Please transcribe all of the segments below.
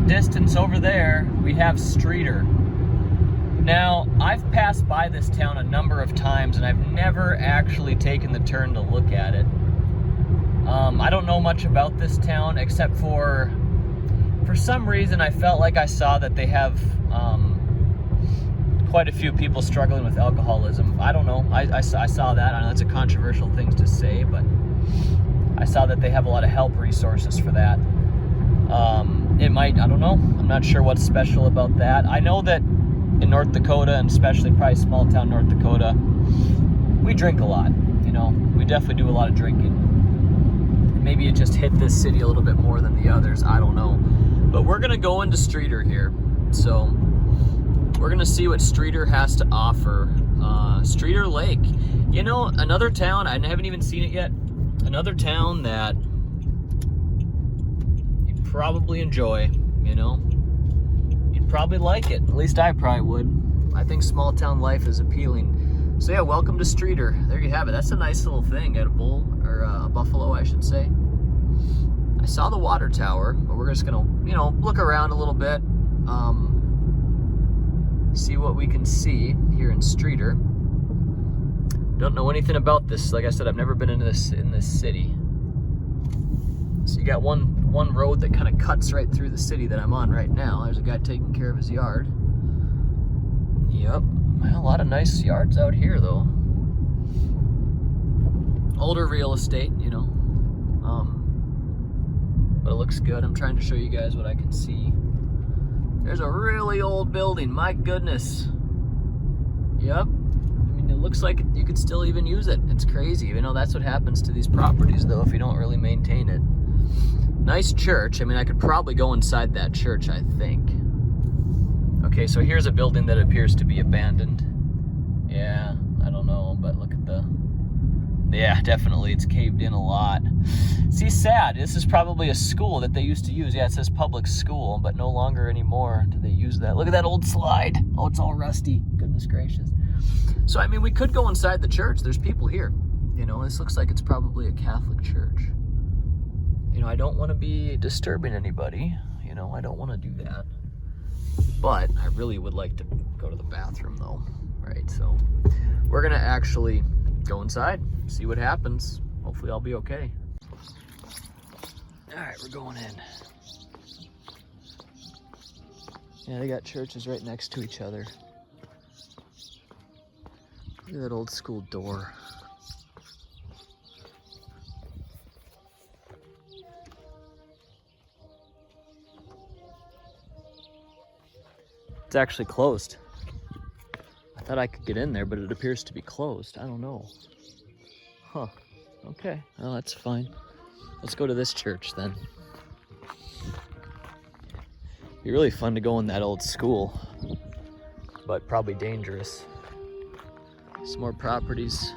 short distance over there, we have Streator. Now, I've passed by this town a number of times and I've never actually taken the turn to look at it. I don't know much about this town except for some reason I felt like I saw that they have quite a few people struggling with alcoholism. I don't know, I saw that. I know that's a controversial thing to say, but I saw that they have a lot of help resources for that. It might, I don't know, I'm not sure what's special about that. I know that in North Dakota, and especially probably small town North Dakota, we drink a lot, you know, we definitely do a lot of drinking. Maybe it just hit this city a little bit more than the others, I don't know. But we're gonna go into Streator here. So we're gonna see what Streator has to offer. Streator Lake, you know, another town, I haven't even seen it yet, another town that you'd probably enjoy, you know. You'd probably like it, at least I probably would. I think small town life is appealing. So yeah, welcome to Streator. There you have it. That's a nice little thing at a bull, or a buffalo, I should say. I saw the water tower, but we're just gonna, you know, look around a little bit, see what we can see here in Streator. Don't know anything about this. Like I said, I've never been in this city. So you got one road that kind of cuts right through the city that I'm on right now. There's a guy taking care of his yard. Yep, a lot of nice yards out here though. Older real estate, you know. But it looks good. I'm trying to show you guys what I can see. There's a really old building, my goodness. Yep. I mean, it looks like you could still even use it. It's crazy. You know, that's what happens to these properties though if you don't really maintain it. Nice church. I mean, I could probably go inside that church, I think. Okay, so here's a building that appears to be abandoned. Yeah, I don't know, but look at the... Yeah, definitely, it's caved in a lot. See, sad, this is probably a school that they used to use. Yeah, it says public school, but no longer anymore do they use that. Look at that old slide. Oh, it's all rusty. Goodness gracious. So, I mean, we could go inside the church. There's people here. You know, this looks like it's probably a Catholic church. You know, I don't want to be disturbing anybody. You know, I don't want to do that. But I really would like to go to the bathroom, though. Right, so we're going to actually go inside, see what happens. Hopefully I'll be okay. All right, we're going in. Yeah, they got churches right next to each other. Look at that old school door. It's actually closed. I thought I could get in there, but it appears to be closed. I don't know. Huh. Okay. Well, that's fine. Let's go to this church then. Be really fun to go in that old school, but probably dangerous. Some more properties.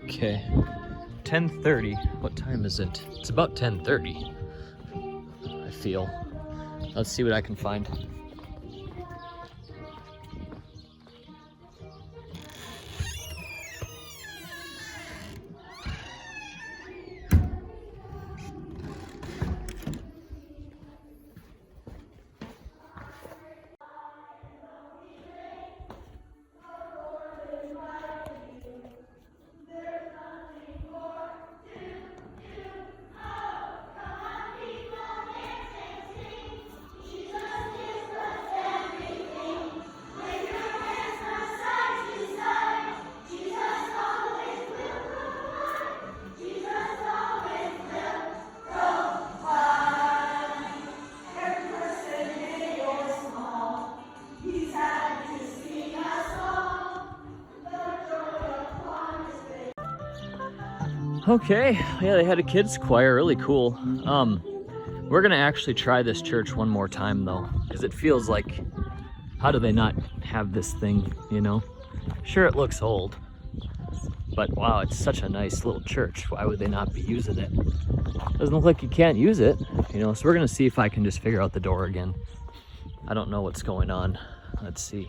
Okay. 10:30. What time is it? It's about 10:30. I feel. Let's see what I can find. Okay, yeah, they had a kids choir, really cool. We're gonna actually try this church one more time though, because it feels like, how do they not have this thing, you know? Sure, it looks old, but wow, it's such a nice little church. Why would they not be using it? Doesn't look like you can't use it, you know, so we're gonna see if I can just figure out the door again. I don't know what's going on. Let's see.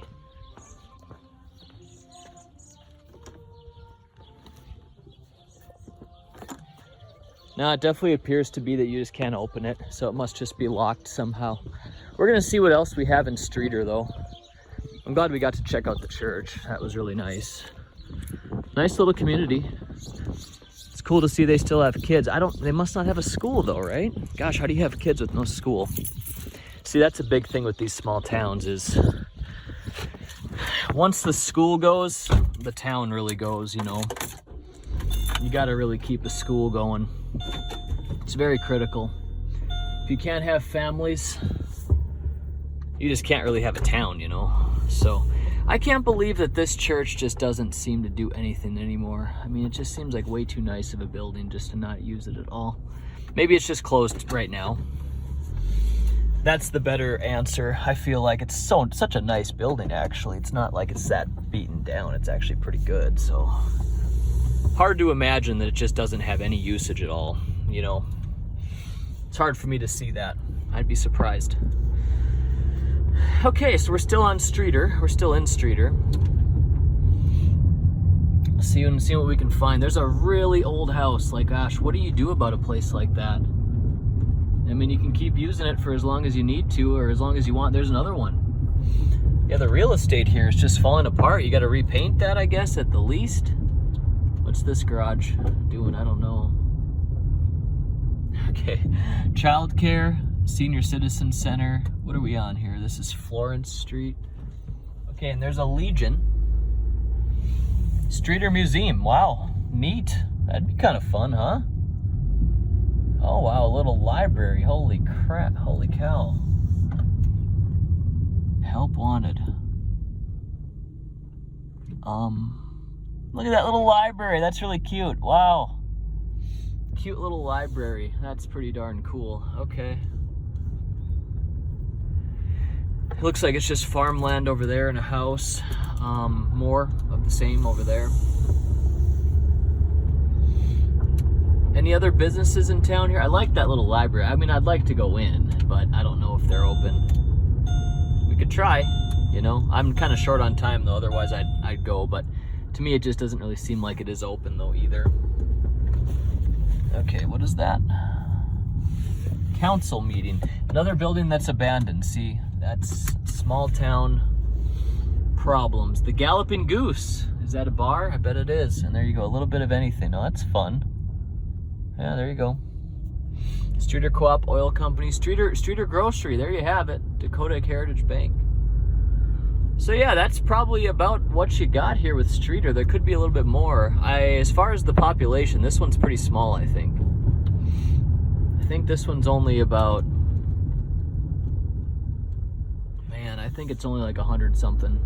No, it definitely appears to be that you just can't open it, so it must just be locked somehow. We're gonna see what else we have in Streator though. I'm glad we got to check out the church. That was really nice. Nice little community. It's cool to see they still have kids. They must not have a school though, right? Gosh, how do you have kids with no school? See, that's a big thing with these small towns is once the school goes, the town really goes, you know. You gotta really keep a school going. It's very critical. If you can't have families, you just can't really have a town, you know. So I can't believe that this church just doesn't seem to do anything anymore. I mean, it just seems like way too nice of a building just to not use it at all. Maybe it's just closed right now. That's the better answer. I feel like it's such a nice building, actually. It's not like it's that beaten down. It's actually pretty good, so hard to imagine that it just doesn't have any usage at all, you know. It's hard for me to see that. I'd be surprised. Okay, so we're still on Streator. We're still in Streator. See what we can find. There's a really old house. Like, gosh, what do you do about a place like that? I mean, you can keep using it for as long as you need to or as long as you want. There's another one. Yeah, the real estate here is just falling apart. You got to repaint that, I guess, at the least. What's this garage doing? I don't know. Okay, childcare, senior citizen center. What are we on here? This is Florence Street. Okay, and there's a Legion. Streator Museum. Wow, neat. That'd be kind of fun, huh? Oh wow, a little library. Holy crap, holy cow. Help wanted. Look at that little library. That's really cute. Wow. Cute little library. That's pretty darn cool. Okay. It looks like it's just farmland over there and a house. More of the same over there. Any other businesses in town here? I like that little library. I mean, I'd like to go in, but I don't know if they're open. We could try, you know. I'm kind of short on time though, otherwise I'd go, but to me it just doesn't really seem like it is open though either. Okay, what is that? Council meeting. Another building that's abandoned. See, that's small town problems. The Galloping Goose. Is that a bar? I bet it is. And there you go, a little bit of anything. Oh, that's fun. Yeah, there you go. Streator Co-op Oil Company, Streator Grocery, there you have it. Dakota Heritage Bank. So yeah, that's probably about what you got here with Streator. There could be a little bit more. As far as the population, this one's pretty small, I think. I think this one's only about, man, I think it's only like 100 something.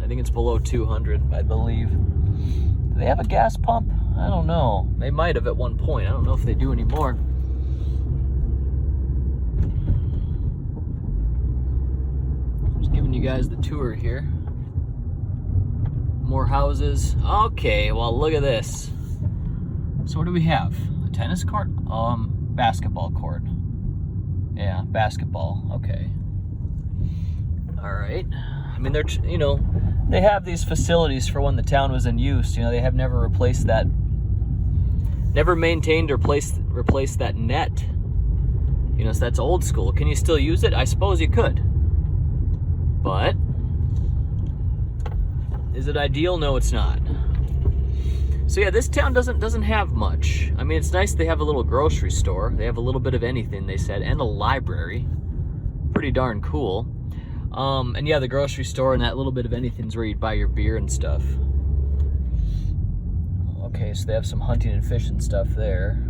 I think it's below 200, I believe. Do they have a gas pump? I don't know. They might have at one point. I don't know if they do anymore. Just giving you guys the tour here. More houses. Okay, well, look at this. So what do we have? A tennis court? Basketball court. Yeah, basketball. Okay. All right. I mean, they're, you know, they have these facilities for when the town was in use. You know, they have never replaced that, never maintained or replaced that net. You know, so that's old school. Can you still use it? I suppose you could. But is it ideal? No, it's not. So yeah, this town doesn't have much. I mean, it's nice they have a little grocery store. They have a little bit of anything, they said, and a library. Pretty darn cool. And yeah, the grocery store and that little bit of anything's where you'd buy your beer and stuff. Okay, so they have some hunting and fishing stuff there.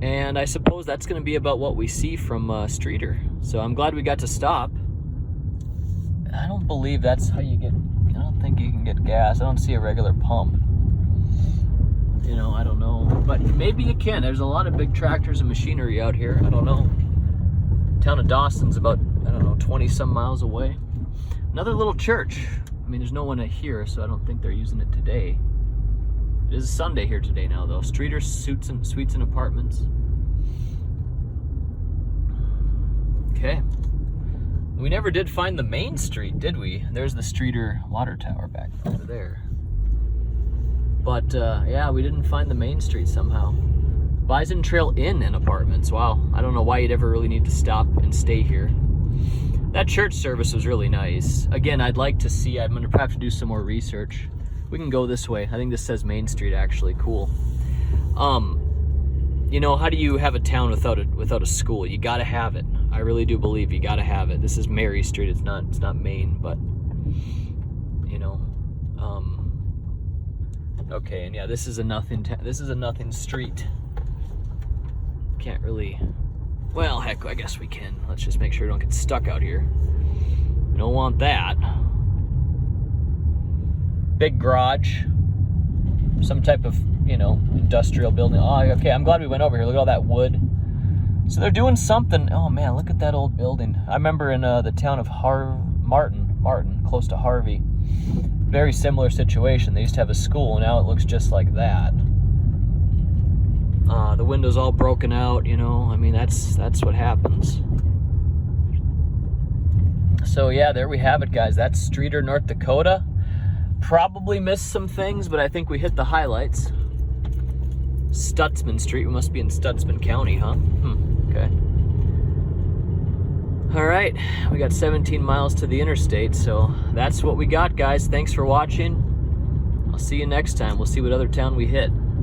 And I suppose that's going to be about what we see from Streator. So I'm glad we got to stop. I don't believe that's how you get, I don't think you can get gas. I don't see a regular pump. You know, I don't know. But maybe you can. There's a lot of big tractors and machinery out here. I don't know. Town of Dawson's about, I don't know, 20 some miles away. Another little church. I mean, there's no one here, so I don't think they're using it today. It is a Sunday here today now, though. Streator Suites and Apartments. Okay. We never did find the main street, did we? There's the Streator water tower back over there. But yeah, we didn't find the main street somehow. Bison Trail Inn and Apartments. Wow, I don't know why you'd ever really need to stop and stay here. That church service was really nice. Again, I'd like to see, I'm gonna have to do some more research. We can go this way. I think this says Main Street actually. Cool. You know, how do you have a town without a school? You gotta have it. I really do believe you gotta have it. This is Mary Street. It's not Main, but you know. Okay, and yeah, this is a nothing street. Can't really. Well, heck, I guess we can. Let's just make sure we don't get stuck out here. We don't want that. Big garage. Some type of, you know, industrial building. Oh, okay, I'm glad we went over here. Look at all that wood. So they're doing something. Oh man, look at that old building. I remember in the town of Martin, close to Harvey. Very similar situation. They used to have a school, now it looks just like that. The windows all broken out, you know. I mean, that's what happens. So yeah, there we have it, guys. That's Streator, North Dakota. Probably missed some things, but I think we hit the highlights. Stutzman Street. We must be in Stutzman County, huh? Okay. All right, we got 17 miles to the interstate, so that's what we got, guys. Thanks for watching. I'll see you next time. We'll see what other town we hit.